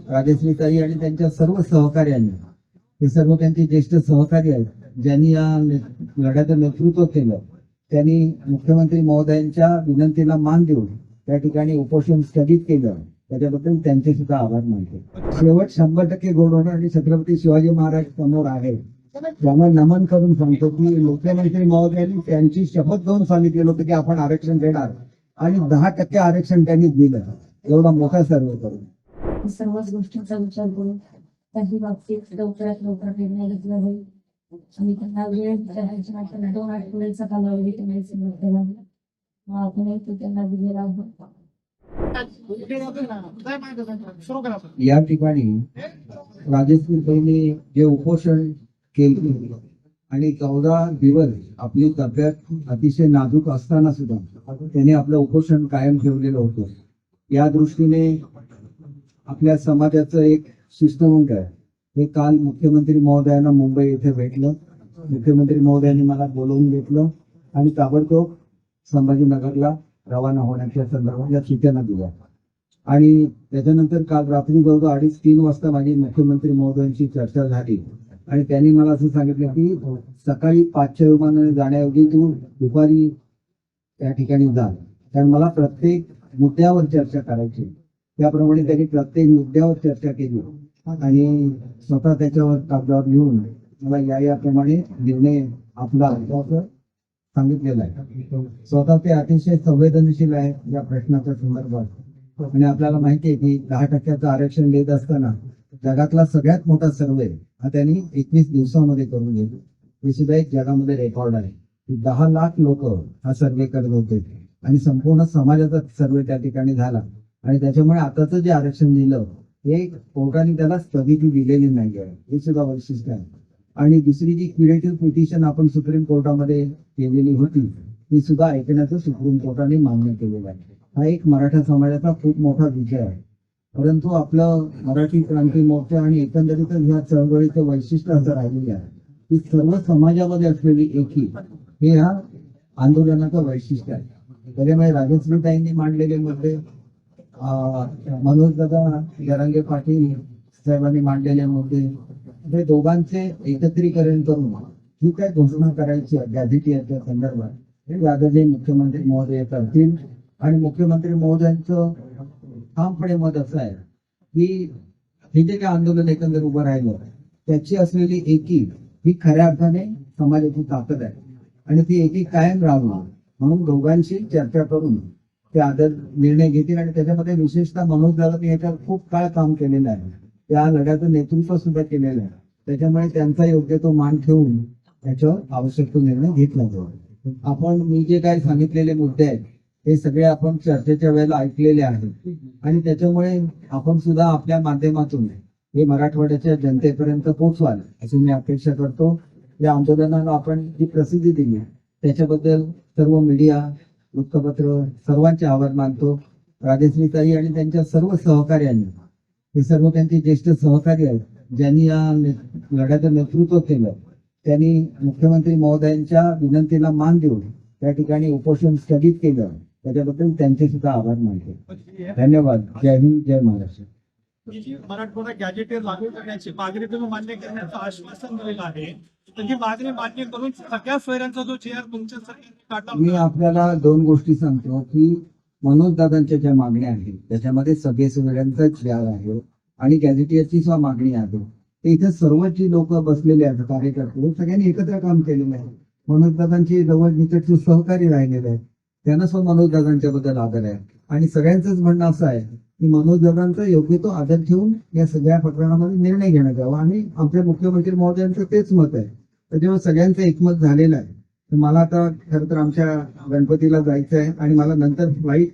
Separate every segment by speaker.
Speaker 1: राजश्रीताई आणि त्यांच्या सर्व सहकार्यांनी, हे सर्व त्यांचे ज्येष्ठ सहकारी आहेत, ज्यांनी या लढ्याचं नेतृत्व केलं, त्यांनी मुख्यमंत्री महोदयांच्या विनंतीला मान देऊन त्या ठिकाणी उपोषण स्थगित केलं, त्याच्याबद्दल त्यांचे सुद्धा आभार मानतो. शेवट 100% गोड होणार आणि छत्रपती शिवाजी महाराज समोर आहे, त्यांना नमन करून सांगतो की मुख्यमंत्री महोदयांनी त्यांची शपथ घेऊन सांगितलेलं होतं की आपण आरक्षण देणार आणि 10% आरक्षण त्यांनी दिलं. एवढा मोठा सर्वे करून
Speaker 2: सर्वच गोष्टींचा विचार करून काही बाबतीत लवकरात लवकर निर्णय घेतला जाईल आणि त्यांना वेळ द्यायची त्यांना 2 आठवड्याचा कालावधी त्यांनी सांगितलेला आहे. आपणही तो त्यांना दिलेला आहे.
Speaker 1: या ठिकाणी राजश्रीताईंनी जे उपोषण केले आणि 14 दिवस आपली तब्येत अतिशय नाजूक असताना सुद्धा त्यांनी आपलं उपोषण कायम ठेवलेलं होतं. या दृष्टीने आपल्या समाजाचं एक शिष्टमंडळ हे काल मुख्यमंत्री महोदयांना मुंबई येथे भेटलं. मुख्यमंत्री महोदयांनी मला बोलवून घेतलं आणि ताबडतोब संभाजीनगरला रवाना होण्याच्या संदर्भात या सूचना दिल्या. आणि त्याच्यानंतर काल रात्री जवळजवळ 2:30-3 वाजता माझी मुख्यमंत्री महोदयांची चर्चा झाली आणि त्यांनी मला असं सांगितलं की सकाळी 5च्या विमानाने जाण्याऐवजी तू दुपारी त्या ठिकाणी जा, कारण मला प्रत्येक मुद्द्यावर चर्चा करायची. त्याप्रमाणे त्यांनी प्रत्येक मुद्द्यावर चर्चा केली आणि स्वतः त्याच्यावर कागदावर लिहून मला याप्रमाणे निर्णय आपला असं सांगितलेला आहे. स्वतः ते अतिशय संवेदनशील आहे या प्रश्नाच्या संदर्भात. आणि आपल्याला माहिती आहे की 10% आरक्षण देत असताना जगातला सगळ्यात मोठा सर्वे हा त्यांनी 21 दिवसामध्ये करून घेतला. हे सुद्धा एक जगामध्ये रेकॉर्ड आहे. 10 लाख लोक हा सर्वे करत होते आणि संपूर्ण समाजाचा सर्वे त्या ठिकाणी झाला. आणि त्याच्यामुळे आताचं जे आरक्षण दिलं हे कोर्टाने त्याला स्थगिती दिलेली नाही आहे, हे सुद्धा वैशिष्ट्य आहे. आणि दुसरी जी क्युरेटिव्ह पिटिशन आपण सुप्रीम कोर्टामध्ये केलेली होती ती सुद्धा ऐकण्याचं सुप्रीम कोर्टाने मान्य केलेलं आहे. हा एक मराठा समाजाचा खूप मोठा विषय आहे. परंतु आपलं मराठी क्रांती मोर्चा आणि एकंदरीतच ह्या चळवळीचं वैशिष्ट्य असं राहिलेलं आहे की सर्व समाजामध्ये असलेली एकी हे ह्या आंदोलनाचं वैशिष्ट्य आहे. त्याच्यामुळे राजश्रीताईंनी मांडलेले मुद्दे, मनोजदादा जरांगे पाटील साहेबांनी मांडलेले मुद्दे, हे दोघांचे एकत्रीकरण करून जी काय घोषणा करायची गॅझेटियरच्या संदर्भात हे दादाजी मुख्यमंत्री महोदय करतील. आणि मुख्यमंत्री महोदयांचं ठामपणे मत असं आहे की हे जे काय आंदोलन एकंदर उभं राहिलं त्याची असलेली एकी ही खऱ्या अर्थाने समाजाची ताकद आहे आणि ती एकी कायम राहावी म्हणून दोघांशी चर्चा करून ते आदर निर्णय घेतील. आणि त्याच्यामध्ये विशेषतः मनोज दादांनी याच्यावर खूप काळ काम केलेलं आहे, त्या लढ्याचं नेतृत्व सुद्धा केलेलं आहे. त्याच्यामुळे त्यांचा योग्य तो मान ठेवून त्याच्यावर आवश्यक तो निर्णय घेतला जाईल. आपण मी जे काही सांगितलेले मुद्दे आहेत हे सगळे आपण चर्चेच्या वेळेला ऐकलेले आहेत आणि त्याच्यामुळे आपण सुद्धा आपल्या माध्यमातून हे मराठवाड्याच्या जनतेपर्यंत पोहोचवाल अशी मी अपेक्षा करतो. या आंदोलनाला आपण जी प्रसिद्धी दिली त्याच्याबद्दल सर्व मीडिया, वृत्तपत्र सर्वांचे आभार मानतो. राजश्रीताई आणि त्यांच्या सर्व सहकार्यांनी, हे सर्व त्यांचे ज्येष्ठ सहकारी आहेत, ज्यांनी या लढ्याचं नेतृत्व केलं, त्यांनी मुख्यमंत्री महोदयांच्या विनंतीला मान देऊन त्या ठिकाणी उपोषण स्थगित केलं, त्याच्याबद्दल त्यांचे सुद्धा आभार मानतो. धन्यवाद. जय हिंद, जय महाराष्ट्र.
Speaker 3: मराठवाडा गॅजेटेर लागू करण्याची मागणी तुम्ही मान्य करण्याचं आश्वासन दिलेलं आहे, तर ही मागणी मान्य करून सगळ्या सोयऱ्यांचा जो चेअर तुमच्या सरकारने काढला.
Speaker 1: मी आपल्याला 2 गोष्टी सांगतो की मनोज दादांच्या ज्या मागण्या आहेत त्याच्यामध्ये सगळे सोयऱ्यांचाच व्याज आहे आणि गॅजेटियरची सुद्धा मागणी आहे. ते इथे सर्वच जी लोक बसलेले आहेत कार्यकर्ते सगळ्यांनी एकत्र काम केलेलं आहे. मनोज दादांची जवळ निकटचे सहकारी राहिलेले आहेत, त्यांना सुद्धा मनोज दादांच्या बद्दल आदर आहे. आणि सगळ्यांचंच म्हणणं असं आहे की मनोज दादांचा योग्य तो आदर ठेवून या सगळ्या प्रकरणामध्ये निर्णय घेण्यात यावा आणि आमच्या मुख्यमंत्री महोदयांचं तेच मत आहे. त्याच्यामुळे सगळ्यांचं एकमत झालेलं आहे. तर मला आता खरं तर आमच्या गणपतीला जायचं आहे आणि मला नंतर फ्लाईट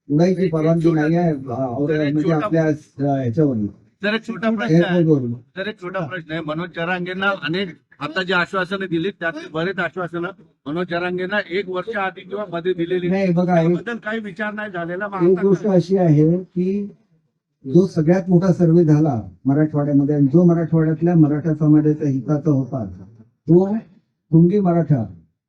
Speaker 1: उडायची परवानगी नाही आहे म्हणजे आपल्या ह्याच्यावरून.
Speaker 4: जर एक छोटा प्रश्न आहे, मनोज जरांगेंना अनेक आता जी आश्वासनं दिली त्यातली बरेच आश्वासनं मनोज जरांगेंना 1 वर्ष आधी किंवा मध्ये दिलेली
Speaker 1: नाही. बघा,
Speaker 4: त्याबद्दल काही विचार नाही झालेला.
Speaker 1: एक गोष्ट अशी आहे की जो सगळ्यात मोठा सर्वे झाला मराठवाड्यामध्ये आणि जो मराठवाड्यातल्या मराठा समाजाच्या हिताचा होता तो तुंगी मराठा,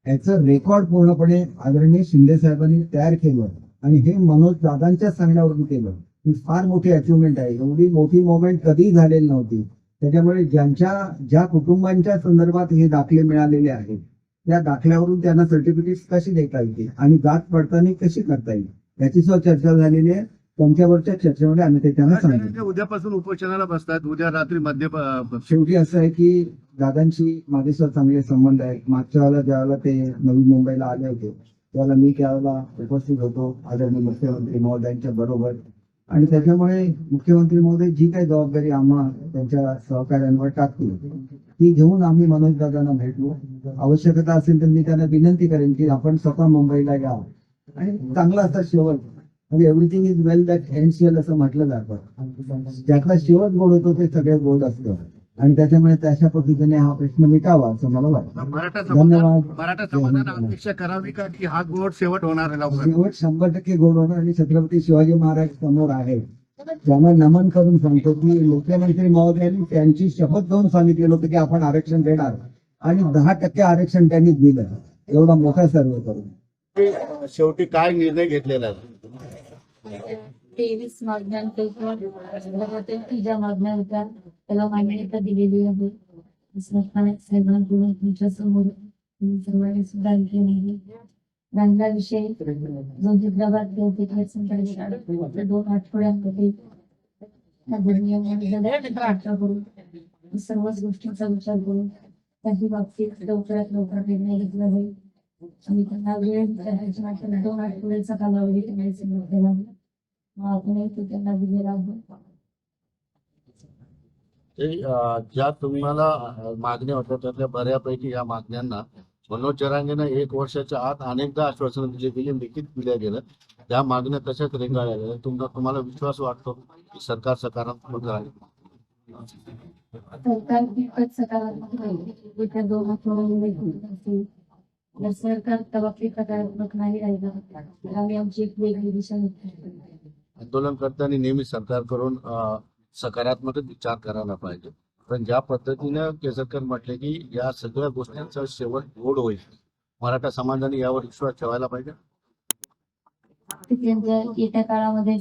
Speaker 1: याचं रेकॉर्ड पूर्णपणे आदरणीय शिंदे साहेबांनी तयार केलं आणि हे मनोज दादांच्या सांगण्यावरून केलं. ही फार मोठी अचिव्हमेंट आहे. एवढी मोठी मोमेंट कधीही झालेली नव्हती. त्याच्यामुळे ज्या कुटुंबांच्या संदर्भात हे दाखले मिळालेले आहेत त्या दाखल्यावरून त्यांना सर्टिफिकेट कशी देता येतील आणि जात पडताळणी कशी करता येईल याची सुद्धा चर्चा झालेली आहे. त्यांच्यावरच्या चर्चेमध्ये आम्ही ते त्यांना सांगितलं.
Speaker 4: ते उद्यापासून उपोषणाला बसतात. उद्या रात्री
Speaker 1: शेवटी असं आहे की दादांशी माझे सुद्धा चांगले संबंध आहेत. मागच्या वेळेला ज्यावेळेला ते नवी मुंबईला आले होते त्यावेळेला मी त्यावेळेला उपस्थित होतो आदरणीय मुख्यमंत्री महोदयांच्या बरोबर. आणि त्याच्यामुळे मुख्यमंत्री महोदय जी काही जबाबदारी आम्हा त्यांच्या सहकार्यांवर टाकतील ती घेऊन आम्ही मनोज दादांना भेटू. आवश्यकता असेल तर मी त्यांना विनंती करेन की आपण स्वतः मुंबईला या आणि चांगला असा शेवट म्हणजे everything is well that ends well असं म्हटलं जातं. ज्यातला शेवट गोड होतो ते सगळ्यात गोड असतं आणि त्याच्यामुळे तशा पद्धतीने हा प्रश्न मिटावा असं मला वाटतं.
Speaker 4: मराठा समाजाने अपेक्षा करावी का की हा गोड शेवट होणार आहे लवकर?
Speaker 1: शेवट 100% गोड होणार आणि छत्रपती शिवाजी महाराज समोर आहे. त्यांना नमन करून सांगतो की मुख्यमंत्री महोदयांनी त्यांची शपथ घेऊन सांगितलेलं होतं की आपण आरक्षण देणार आणि 10% आरक्षण त्यांनी दिलं. एवढा मोठा सर्व करून
Speaker 4: शेवटी काय निर्णय घेतलेला आहे?
Speaker 2: 23 मागण्यांपैकी ज्या मागण्या होत्या त्याला मान्यता दिलेली आहे. साहेबांकडून तुमच्या समोर सर्वांनी सुद्धा ऐकले नाही. राहिला विषय जो हैदराबाद संदर्भात 2 आठवड्यांमध्ये चर्चा करून सर्वच गोष्टींचा विचार करून काही बाबतीत लवकरात लवकर निर्णय घेतला जाईल. आणि त्यांना वेळ द्यायची मात्र 2 आठवड्याचा कालावधी त्यांनी सांगितलेला आहे. आपणही तो त्यांना दिलेला आहे.
Speaker 4: ज्या तुम्हाला मागण्या होत्या त्यातल्या बऱ्यापैकी या मागण्यांना मनोज जरांगेनं 1 वर्षाच्या आत अनेकदा आश्वासनं दिली गेली, लिखित दिल्या गेलं. त्या मागण्या तशाच रेंगाळल्या गेल्या. तुम्हाला विश्वास वाटतो की सरकार सकारात्मक राहील?
Speaker 2: सरकार खूपच सकारात्मक राहील. येत्या 2 आठवड्यांमध्ये जर सरकार त्या बाबतीत सकारात्मक नाही राहिलं तर आम्ही आमची एक वेगळी दिशा घेतली.
Speaker 4: आंदोलन करताना नेहमी सरकार करून सकारात्मक विचार करायला पाहिजे. पण ज्या पद्धतीनं केसरकर म्हटले की या सगळ्या गोष्टींचा शेवट गोड होईल, मराठा समाजाने यावर विश्वास ठेवायला पाहिजे.
Speaker 2: त्यांच्या येत्या काळामध्ये